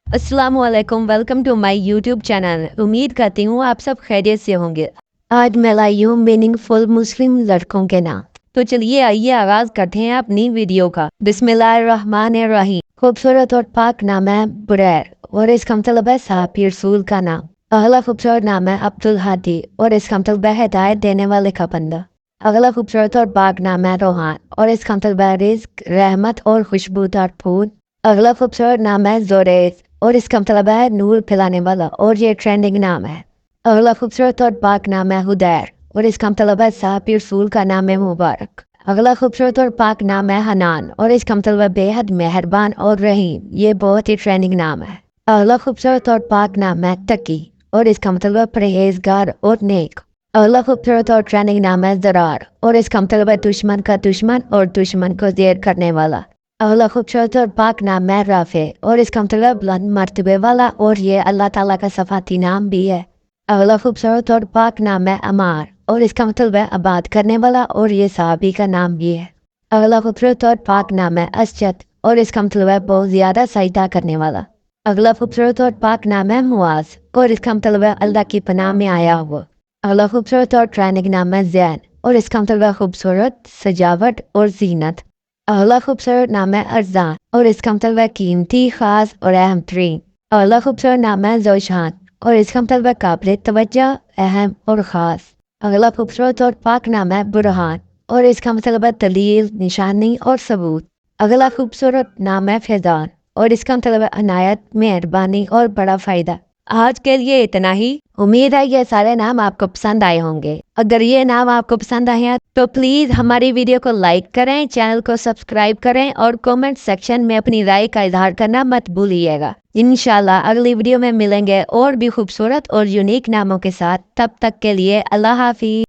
अस्सलाम वालेकुम, welcome to my YouTube channel. उम्मीद करती हूँ आप सब खैरियत से होंगे। आज मैं लाई हूँ मीनिंगफुल मुस्लिम लड़कों के नाम। तो चलिए आइए आगाज करते हैं अपनी वीडियो का। बिस्मिल्लाहिर्रहमानिर्रहीम। खूबसूरत और पाक नाम है बुरैर और इसका मतलब है साहब रसूल का नाम। अगला खूबसूरत नाम है अब्दुल हादी और इसका मतलब है हिदायत देने वाले का बंदा। अगला खूबसूरत और पाक नाम है रोहान और इसका मतलब है रिज्क, रहमत और खुशबूदार फूल। अगला खूबसूरत नाम है जोरेज और इसका मतलब है नूर फैलाने वाला और ये ट्रेंडिंग नाम है। अगला खूबसूरत और पाक नाम है हुदैर और इसका मतलब है साहब रसूल का नाम है मुबारक। अगला खूबसूरत और पाक नाम है हनान और इसका मतलब है बेहद मेहरबान और रहीम, ये बहुत ही ट्रेंडिंग नाम है। अगला खूबसूरत और पाक नाम है तकी और इसका मतलब है परहेजगार और नेक। अगला खूबसूरत और ट्रेंडिंग नाम है जरार और इसका मतलब है दुश्मन का दुश्मन और दुश्मन को देर करने वाला। अगला खूबसूरत और पाक नाम है राफे और इसका मतलब बुलंद मर्तबे वाला और ये अल्लाह ताला का सफाती नाम भी है। अगला खूबसूरत और पाक नाम है अमार और इसका मतलब है आबाद करने वाला और ये साहबी का नाम भी है। अगला खूबसूरत और पाक नाम है असजद और इसका मतलब है बहुत ज़्यादा सजदा करने वाला। अगला खूबसूरत और पाक नाम है मुआज और इसका मतलब है अल्लाह की पनाह में आया हुआ। अगला खूबसूरत और ट्रेंडिंग नाम है जैन और इसका मतलब है खूबसूरत, सजावट और जीनत। अगला खूबसूरत नाम है अरजान और इसका मतलब है कीमती, खास और अहम तरीन। अगला खूबसूरत नाम है जोशान और इसका मतलब है काबिल तवज्जो, अहम और ख़ास। अगला खूबसूरत और पाक नाम है बुरहान और इसका मतलब है दलील, निशानी और सबूत। अगला खूबसूरत नाम है फैजान और इसका मतलब है अनायत, मेहरबानी और बड़ा फ़ायदा। आज के लिए इतना ही। उम्मीद है ये सारे नाम आपको पसंद आए होंगे। अगर ये नाम आपको पसंद आए हैं तो प्लीज़ हमारी वीडियो को लाइक करें, चैनल को सब्सक्राइब करें और कमेंट सेक्शन में अपनी राय का इजहार करना मत भूलिएगा। इंशाल्लाह अगली वीडियो में मिलेंगे और भी खूबसूरत और यूनिक नामों के साथ। तब तक के लिए अल्लाह हाफिज़।